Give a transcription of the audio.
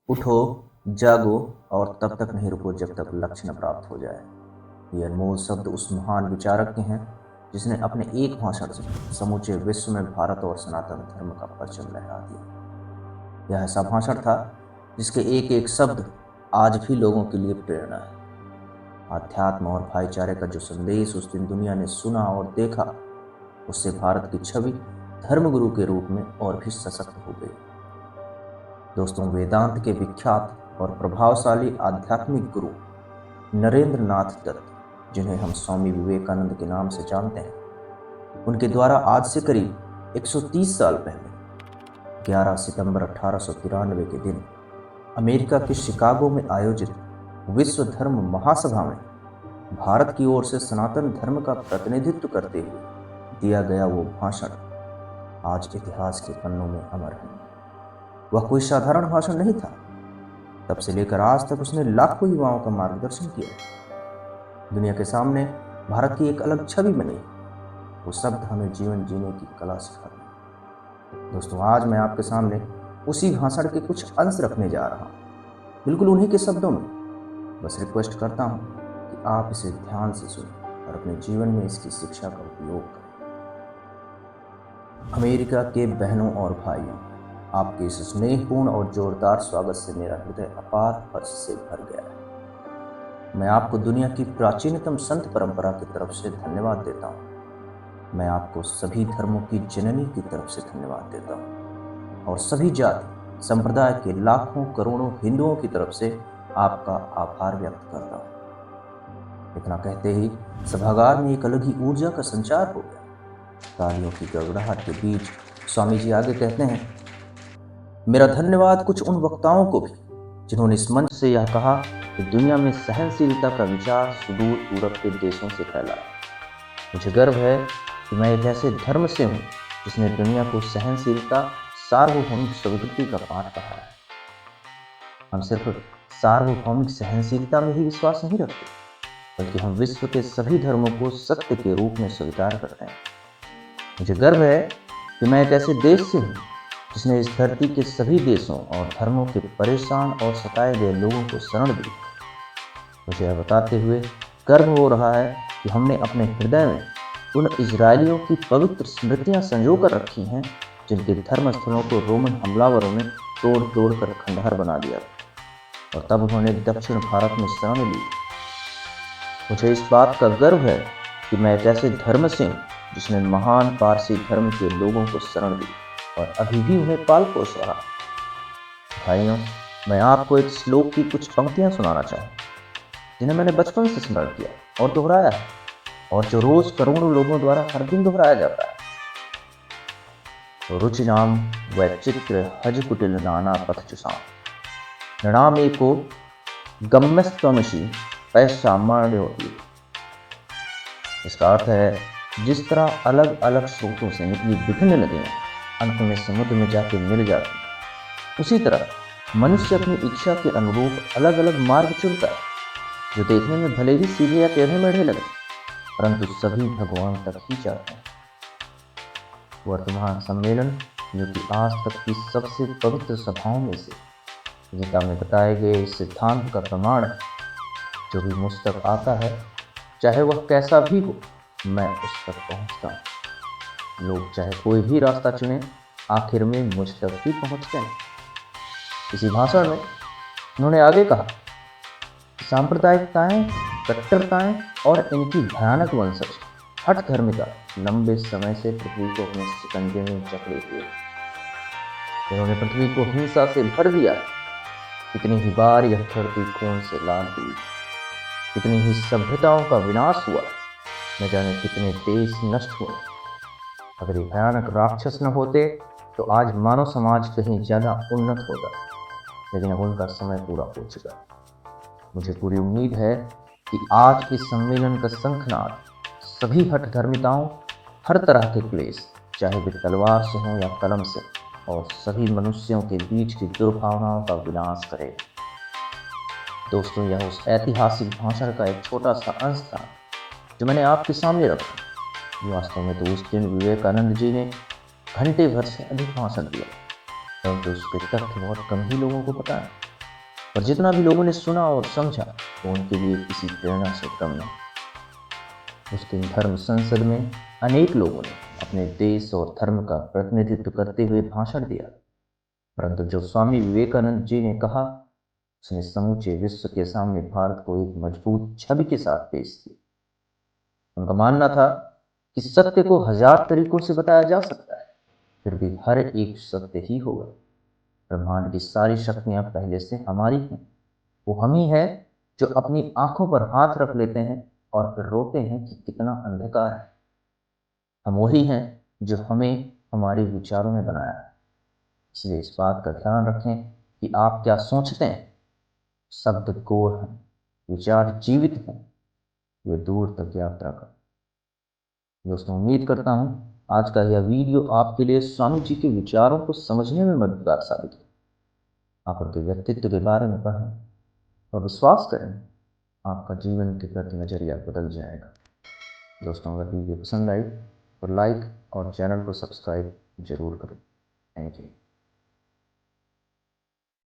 उठो, जागो और तब तक नहीं रुको जब तक लक्ष्य न प्राप्त हो जाए। ये अनमोल शब्द उस महान विचारक के हैं जिसने अपने एक भाषण से समूचे विश्व में भारत और सनातन धर्म का परचम लहरा दिया। यह ऐसा भाषण था जिसके एक एक शब्द आज भी लोगों के लिए प्रेरणा है। आध्यात्म और भाईचारे का जो संदेश उस दिन दुनिया ने सुना और देखा, उससे भारत की छवि धर्मगुरु के रूप में और भी सशक्त हो गई। दोस्तों, वेदांत के विख्यात और प्रभावशाली आध्यात्मिक गुरु नरेंद्र नाथ दत्त, जिन्हें हम स्वामी विवेकानंद के नाम से जानते हैं, उनके द्वारा आज से करीब 130 साल पहले 11 सितंबर 1893 के दिन अमेरिका के शिकागो में आयोजित विश्व धर्म महासभा में भारत की ओर से सनातन धर्म का प्रतिनिधित्व करते हुए दिया गया वो भाषण आज इतिहास के पन्नों में अमर है। वह कोई साधारण भाषण नहीं था। तब से लेकर आज तक उसने लाखों युवाओं का मार्गदर्शन किया। दुनिया के सामने भारत की एक अलग छवि बनी। वो शब्द हमें जीवन जीने की कला सिखाते। दोस्तों, आज मैं आपके सामने उसी भाषण के कुछ अंश रखने जा रहा हूँ, बिल्कुल उन्हीं के शब्दों में। बस रिक्वेस्ट करता हूँ कि आप इसे ध्यान से सुनें और अपने जीवन में इसकी शिक्षा का उपयोग करें। अमेरिका के बहनों और भाइयों, आपके इस स्नेहपूर्ण और जोरदार स्वागत से मेरा हृदय अपार हर्ष से भर गया है। मैं आपको दुनिया की प्राचीनतम संत परंपरा की तरफ से धन्यवाद देता हूँ। मैं आपको सभी धर्मों की जननी की तरफ से धन्यवाद देता हूँ और सभी जाति संप्रदाय के लाखों करोड़ों हिंदुओं की तरफ से आपका आभार व्यक्त करता हूँ। इतना कहते ही सभागार में एक अलग ही ऊर्जा का संचार हो गया। तालियों की गड़गड़ाहट के बीच स्वामी जी आगे कहते हैं, मेरा धन्यवाद कुछ उन वक्ताओं को भी जिन्होंने इस मंच से यह कहा कि दुनिया में सहनशीलता का विचार सुदूर पूरब के देशों से फैला है। मुझे गर्व है कि मैं एक ऐसे धर्म से हूँ जिसने दुनिया को सहनशीलता, सार्वभौमिक स्वीकृति का पाठ पढ़ाया है। हम सिर्फ सार्वभौमिक सहनशीलता में ही विश्वास नहीं रखते, बल्कि हम विश्व के सभी धर्मों को सत्य के रूप में स्वीकार करते हैं। मुझे गर्व है कि मैं एक ऐसे देश से हूँ जिसने इस धरती के सभी देशों और धर्मों के परेशान और सताए गए लोगों को शरण दी। मुझे यह बताते हुए गर्व हो रहा है कि हमने अपने हृदय में उन इजरायलियों की पवित्र स्मृतियां संजो कर रखी हैं जिनके धर्मस्थलों को रोमन हमलावरों ने तोड़ तोड़ कर खंडहर बना दिया और तब उन्होंने दक्षिण भारत में शरण ली। मुझे इस बात का गर्व है कि मैं एक ऐसे धर्म से हूँ जिसने महान पारसी धर्म के लोगों को शरण दी और अभी भी उन्हें पाल पोस रहा। भाइयों, मैं आपको एक श्लोक की कुछ पंक्तियां सुनाना चाहूँ जिन्हें मैंने बचपन से स्मरण किया और दोहराया है, और जो रोज करोड़ों लोगों द्वारा हर दिन दोहराया जाता है। रुचिनाम वैचित्र हज कुटिल नाना पथ चुसाम नृणाम एको गम्यस्तमसी पैसामाण्योति। इसका अर्थ है, जिस तरह अलग अलग स्रोतों से निकली विभिन्न नदियां अंत में समुद्र में जाकर मिल जाती, उसी तरह मनुष्य अपनी इच्छा के अनुरूप अलग अलग मार्ग चुनता है, जो देखने में भले ही सीधे या टेढ़े मेढ़े लगे, परंतु सभी भगवान तक ही जाते हैं। वर्तमान सम्मेलन, जो कि आज तक की सबसे पवित्र सभाओं में से गीता में बताए गए इस सिद्धांत का प्रमाण है, जो भी मुझ तक आता है, चाहे वह कैसा भी हो, मैं उस तक पहुंचता हूँ। लोग चाहे कोई भी रास्ता चुने, आखिर में मुझ तक ही पहुंचते हैं। इसी भाषण में उन्होंने आगे कहा, सांप्रदायिकताएं, कट्टरताएं और इनकी भयानक वंशज हठ धर्मिता लंबे समय से पृथ्वी को अपने शिकंजे में जकड़े हुए। इन्होंने पृथ्वी को हिंसा से भर दिया। कितनी ही बार यह धरती खून से लाल हुई, कितनी ही सभ्यताओं का विनाश हुआ, न जाने कितने देश नष्ट हुए। अगर ये भयानक राक्षस न होते तो आज मानव समाज कहीं ज्यादा उन्नत होता, लेकिन अब उनका समय पूरा हो चुका। मुझे पूरी उम्मीद है कि आज के सम्मेलन का शंखनाद सभी हठधर्मिताओं, हर तरह के क्लेश, चाहे वे तलवार से हों या कलम से, और सभी मनुष्यों के बीच की दुर्भावनाओं का विनाश करे। दोस्तों, यह उस ऐतिहासिक भाषण का एक छोटा सा अंश था जो मैंने आपके सामने रखा। वास्तव में तो उस दिन विवेकानंद जी ने घंटे भर से अधिक भाषण दिया, परंतु उसके तथ्य बहुत कम ही लोगों को पता है। और जितना भी लोगों ने सुना और समझा वो उनके लिए किसी प्रेरणा से कम नहीं। उस दिन धर्म संसद में अनेक लोगों ने अपने देश और धर्म का प्रतिनिधित्व करते हुए भाषण दिया, परंतु जो स्वामी विवेकानंद जी ने कहा उसने समूचे विश्व के सामने भारत को एक मजबूत छवि के साथ पेश किया। उनका मानना था कि सत्य को हजार तरीकों से बताया जा सकता है, फिर भी हर एक सत्य ही होगा। ब्रह्मांड की सारी शक्तियां पहले से हमारी हैं। वो हम ही है जो अपनी आंखों पर हाथ रख लेते हैं और फिर रोते हैं कि कितना अंधकार है। हम वही हैं जो हमें हमारे विचारों में बनाया है। इसलिए इस बात का ध्यान रखें कि आप क्या सोचते हैं। शब्द गोर हैं, विचार जीवित हैं, वे दूर तक यात्रा कर। दोस्तों, उम्मीद करता हूँ आज का यह वीडियो आपके लिए स्वामी जी के विचारों को समझने में मददगार साबित हो। आप उनके व्यक्तित्व के बारे में पढ़ें और विश्वास करें, आपका जीवन के प्रति नजरिया बदल जाएगा। दोस्तों, अगर वीडियो पसंद आई तो लाइक और चैनल को सब्सक्राइब जरूर करें। Thank you.